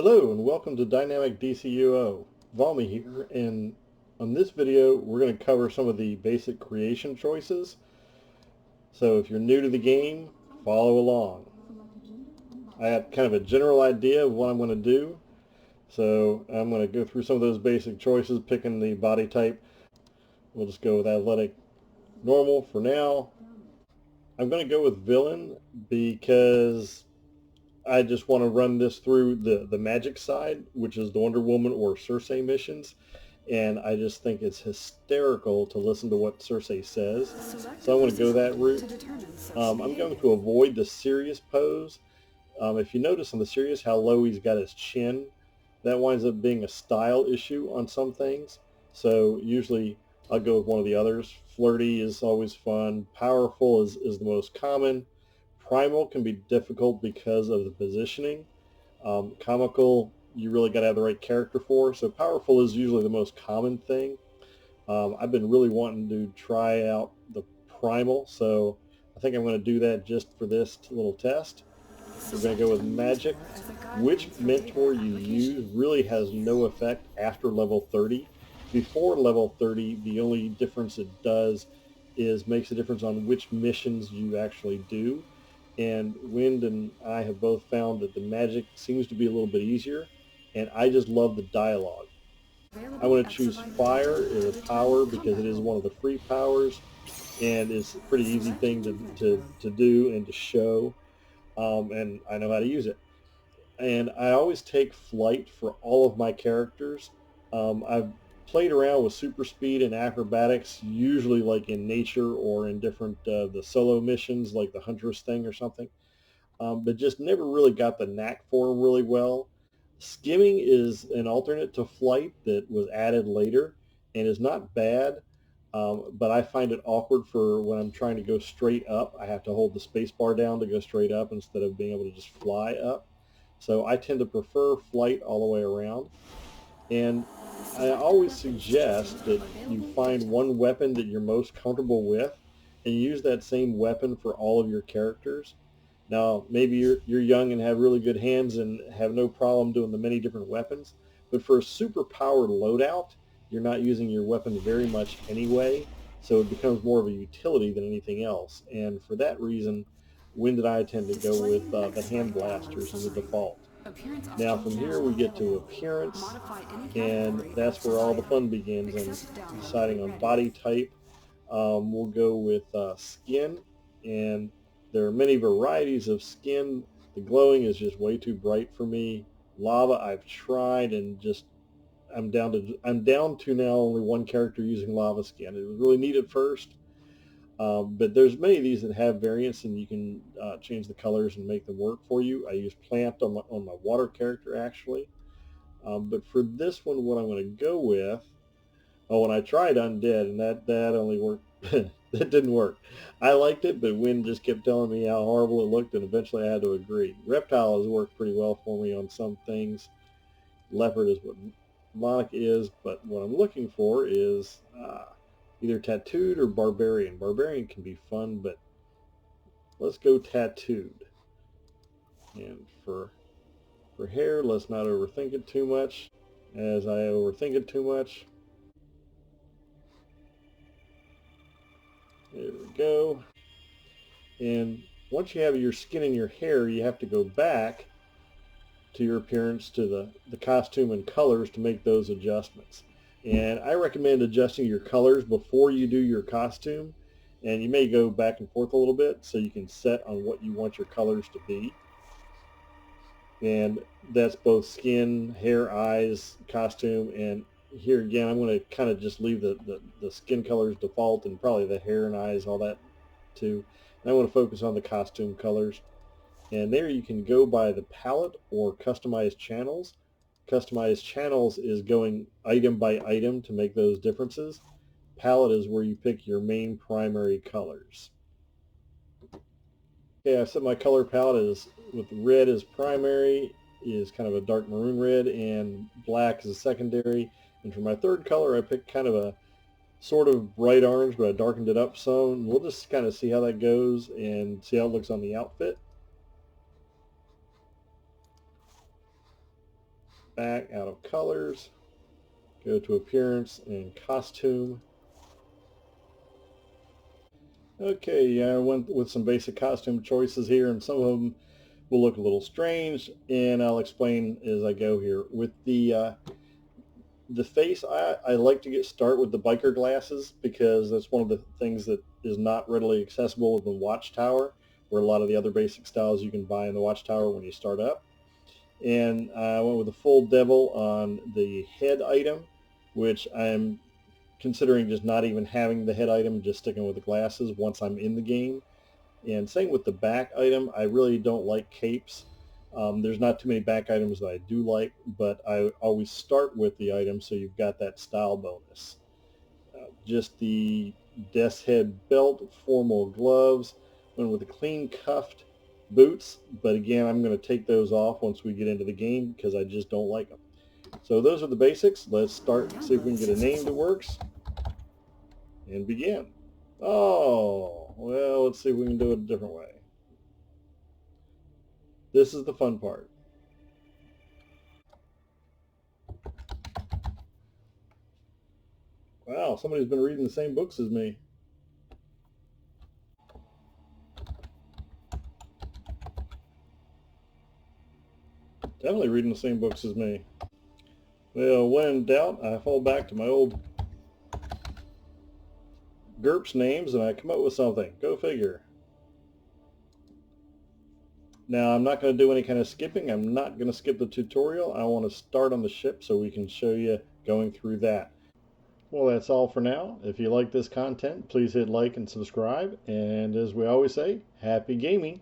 Hello and welcome to Dynamic DCUO. Valmy here, and on this video we're going to cover some of the basic creation choices. So if you're new to the game, follow along. I have kind of a general idea of what I'm going to do, so I'm going to go through some of those basic choices, picking the body type. We'll just go with athletic normal for now. I'm going to go with villain because I just want to run this through the magic side, which is the Wonder Woman or Cersei missions, and I just think it's hysterical to listen to what Cersei says. So I'm going to go that route. I'm going to avoid the serious pose. If you notice on the serious how low he's got his chin, that winds up being a style issue on some things. So usually I'll go with one of the others. Flirty is always fun. Powerful is the most common. Primal can be difficult because of the positioning. Comical, you really got to have the right character for. So powerful is usually the most common thing. I've been really wanting to try out the primal, so I think I'm going to do that just for this little test. We're going to go with magic. Which mentor you use really has no effect after level 30. Before level 30, the only difference it does is makes a difference on which missions you actually do. And Wind and I have both found that the magic seems to be a little bit easier, and I just love the dialogue. I want to choose fire as a power because it is one of the free powers, and it's a pretty easy thing to do and to show, and I know how to use it. And I always take flight for all of my characters. I've played around with super speed and acrobatics, usually like in nature or in different the solo missions like the Huntress thing or something, but just never really got the knack for them really well. Skimming is an alternate to flight that was added later and is not bad, but I find it awkward for when I'm trying to go straight up. I have to hold the space bar down to go straight up instead of being able to just fly up. So I tend to prefer flight all the way around. And I always suggest that you find one weapon that you're most comfortable with and use that same weapon for all of your characters. Now, maybe you're young and have really good hands and have no problem doing the many different weapons, but for a super powered loadout, you're not using your weapon very much anyway, so it becomes more of a utility than anything else. And for that reason, Wind and I tend to go with the hand blasters as a default. Now from here we get to appearance, and that's where all the fun begins and deciding on body type. We'll go with skin, and there are many varieties of skin. The glowing is just way too bright for me. Lava I've tried and just I'm down to now only one character using lava skin. It was really neat at first, but there's many of these that have variants, and you can change the colors and make them work for you. I use plant on my water character actually, but for this one, what I'm going to go with. Oh, and I tried undead, and that only worked. That didn't work. I liked it, but Wynn just kept telling me how horrible it looked, and eventually I had to agree. Reptile has worked pretty well for me on some things. Leopard is what Monica is, but what I'm looking for is either tattooed or barbarian. Barbarian can be fun, but let's go tattooed. And for hair, let's not overthink it too much, as I overthink it too much. There we go. And once you have your skin and your hair, you have to go back to your appearance, to the costume and colors to make those adjustments. And I recommend adjusting your colors before you do your costume. And you may go back and forth a little bit so you can set on what you want your colors to be. And that's both skin, hair, eyes, costume, and here again I'm going to kind of just leave the skin colors default, and probably the hair and eyes, all that too. And I want to focus on the costume colors. And there you can go by the palette or customized channels. Customized channels is going item by item to make those differences. Palette is where you pick your main primary colors. Okay, I've set my color palette is with red as primary, is kind of a dark maroon red, and black as a secondary. And for my third color, I picked kind of a sort of bright orange, but I darkened it up some. We'll just kind of see how that goes and see how it looks on the outfit. back out of colors, go to appearance and costume. Okay, yeah, I went with some basic costume choices here, and some of them will look a little strange, and I'll explain as I go here. With the face, I like to start with the biker glasses because that's one of the things that is not readily accessible in the Watchtower, where a lot of the other basic styles you can buy in the Watchtower when you start up. And I went with the full devil on the head item, which I'm considering just not even having the head item, just sticking with the glasses once I'm in the game. And same with the back item. I really don't like capes. There's not too many back items that I do like, but I always start with the item so you've got that style bonus. Just the desk head belt, formal gloves, went with the clean cuffed boots, but again, I'm going to take those off once we get into the game because I just don't like them. So those are the basics. Let's start and see if we can get a name that works and begin. Oh, well, let's see if we can do it a different way. This is the fun part. Wow, somebody's been reading the same books as me. Definitely reading the same books as me. Well, when in doubt, I fall back to my old GURPS names and I come up with something. Go figure. Now, I'm not going to do any kind of skipping. I'm not going to skip the tutorial. I want to start on the ship so we can show you going through that. Well, that's all for now. If you like this content, please hit like and subscribe. And as we always say, happy gaming.